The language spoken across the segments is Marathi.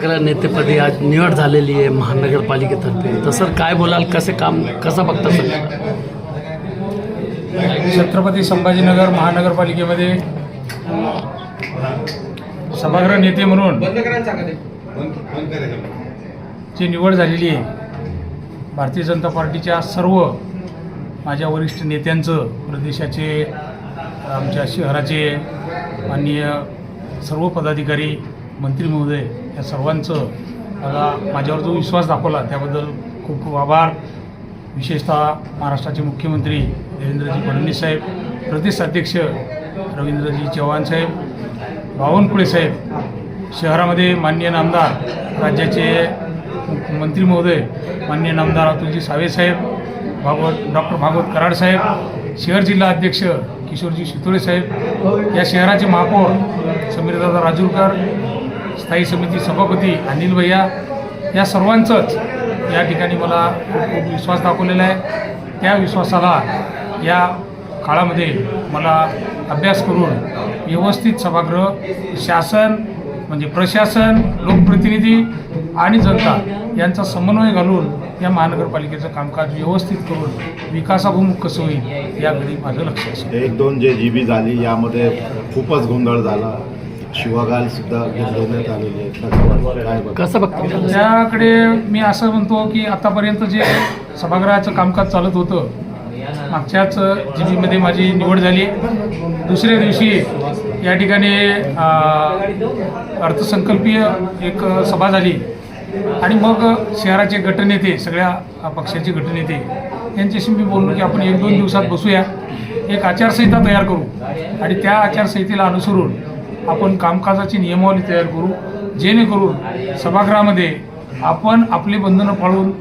नेतेपदी आज निवड झालेली आहे महानगरपालिकेतर्फे, तर सर काय बोलाल, कसं बघता सर? छत्रपती संभाजीनगर महानगरपालिकेमध्ये सभागृह नेते म्हणून जी निवड झालेली आहे, भारतीय जनता पार्टीच्या सर्व माझ्या वरिष्ठ नेत्यांचं, प्रदेशाचे, आमच्या शहराचे माननीय सर्व पदाधिकारी, मंत्री महोदय या सर्वांचं मला माझ्यावर जो विश्वास दाखवला त्याबद्दल खूप खूप आभार. विशेषतः महाराष्ट्राचे मुख्यमंत्री देवेंद्रजी फडणवीस साहेब, प्रदेश अध्यक्ष रवींद्रजी चव्हाण साहेब, बावनकुळे साहेब, शहरामध्ये माननीय नामदार, राज्याचे मंत्री महोदय माननीय नामदार अतुलजी सावे साहेब, डॉक्टर भागवत कराड साहेब, शहर जिल्हा अध्यक्ष किशोरजी शितोळे साहेब, या शहराचे महापौर समीरदादा राजूरकर, स्थायी समिती सभापती अनिल भैया, या सर्वांचंच या ठिकाणी मला खूप विश्वास दाखवलेला आहे. त्या विश्वासाला या काळामध्ये मला अभ्यास करून व्यवस्थित सभागृह, शासन म्हणजे प्रशासन, लोकप्रतिनिधी आणि जनता यांचा समन्वय घालून या महानगरपालिकेचं कामकाज व्यवस्थित करून विकासाभिमुख कसं होईल याकडे माझं लक्ष असेल. 1-2 जे जीबी झाली यामध्ये खूपच गोंधळ झाला, शिवागाल सुद्धा घेण्यात आलेली आहे, कसं बघतो त्याकडे मी असं म्हणतो की आतापर्यंत जे सभागृहाचं कामकाज चालत होतं, मागच्याच जीबीमध्ये माझी निवड झाली. दुसऱ्या दिवशी या ठिकाणी अर्थसंकल्पीय एक सभा झाली आणि मग शहराचे गटनेते, सगळ्या पक्षाचे गटनेते यांच्याशी मी बोललो की आपण 1-2 दिवसात बसूया, एक आचारसंहिता तयार करू आणि त्या आचारसंहितेला अनुसरून आपण कामकाजाची नियमावली तयार करू, जेणेकरून सभागृहामध्ये आपण आपले बंधनं पाळून,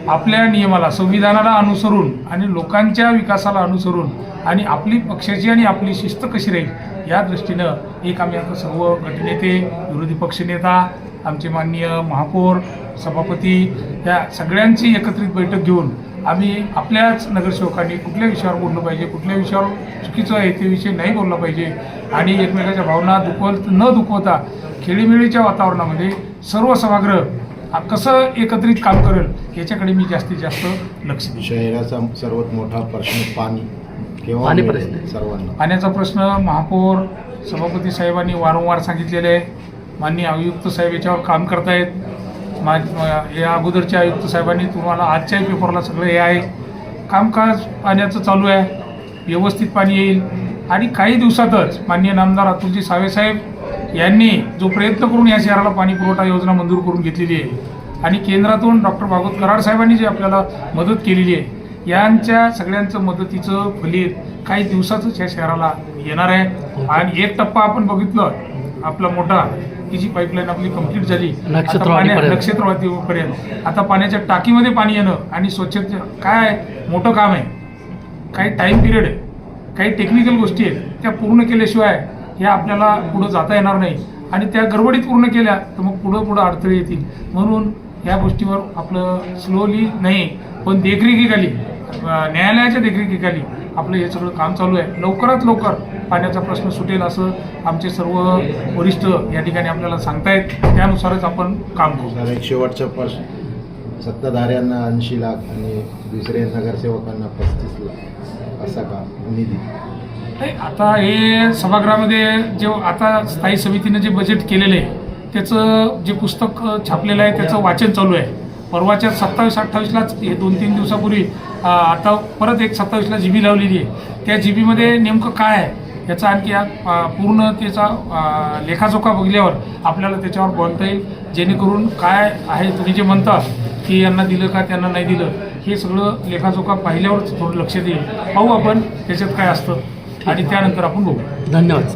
आपल्या नियमाला, संविधानाला अनुसरून आणि लोकांच्या विकासाला अनुसरून आणि आपली पक्षाची आणि आपली शिस्त कशी राहील या दृष्टीनं एक आम्ही आता सर्व गटनेते, विरोधी पक्षनेता, आमचे माननीय महापौर, सभापती या सगळ्यांची एकत्रित बैठक घेऊन आम्ही आपल्याच नगरसेवकांनी कुठल्या विषयावर बोललं पाहिजे, कुठल्या विषयावर चुकीचं आहे ते विषय नाही बोलला पाहिजे आणि एकमेकाच्या भावना न दुखवता खेळीमेळीच्या वातावरणामध्ये सर्व सभागृह कसं एकत्रित काम करेल याच्याकडे मी जास्तीत जास्त लक्ष देईन. शहराचा सर्वात मोठा प्रश्न पाणी, पाणी प्रश्न सर्वांना पाण्याचा प्रश्न महापौर, सभापती साहेबांनी वारंवार सांगितलेले आहे. माननीय आयुक्त साहेब याच्यावर काम करतायत. या अगोदरच्या आयुक्त साहेबांनी तुम्हाला आजच्याही पेपरला सगळं हे आहे, कामकाज पाण्याचं चालू आहे, व्यवस्थित पाणी येईल आणि काही दिवसातच माननीय नामदार अतुलजी सावे साहेब यांनी जो प्रयत्न करून या शहराला पाणी पुरवठा योजना मंजूर करून घेतलेली आहे आणि केंद्रातून डॉक्टर भागवत कराड साहेबांनी जी आपल्याला मदत केलेली आहे, यांच्या सगळ्यांचं मदतीचं फलित काही दिवसातच या शहराला येणार आहे. आणि एक टप्पा आपण बघितलं आपला मोठा, की जी पाईपलाईन आपली कंप्लीट झाली नक्षत्रवादीपर्यंत, आता पाण्याच्या टाकीमध्ये पाणी येणं आणि स्वच्छता काय मोठं काम आहे, काही टाईम पिरियड आहे, काही टेक्निकल गोष्टी आहेत, त्या पूर्ण केल्याशिवाय ह्या आपल्याला पुढं जाता येणार नाही आणि त्या गडबडीत पूर्ण केल्या तर मग पुढं अडथळे येतील. म्हणून या गोष्टीवर आपलं स्लोली नाही पण देखरेखीखाली, न्यायालयाच्या देखरेखीखाली आपलं हे सगळं काम चालू आहे. लवकरात लवकर पाण्याचा प्रश्न सुटेल असं आमचे सर्व वरिष्ठ या ठिकाणी आपल्याला सांगतायत, त्यानुसारच आपण काम करू. एक शेवटचा प्रश्न, सत्ताधाऱ्यांना 80 लाख आणि दुसऱ्या नगरसेवकांना 35 लाख असा का निधी? आता हे सभागृहामध्ये जे आता स्थायी समितीनं जे बजेट केलेलं आहे त्याचं जे पुस्तक छापलेलं आहे त्याचं वाचन चालू आहे. परवाच्या 27-28लाच हे 2-3 दिवसापूर्वी आता परत एक 27ला जीबी लावलेली आहे. त्या जीबीमध्ये नेमकं काय आहे याचा आणखी पूर्ण त्याचा लेखाजोखा बघल्यावर आपल्याला त्याच्यावर बोलता येईल, जेणेकरून काय आहे तुम्ही जे म्हणता की यांना दिलं का त्यांना नाही दिलं, हे सगळं लेखाजोखा पाहिल्यावरच थोडं लक्ष देईल. पाहू आपण त्याच्यात काय असतं आणि त्यानंतर आपण बघू. धन्यवाद.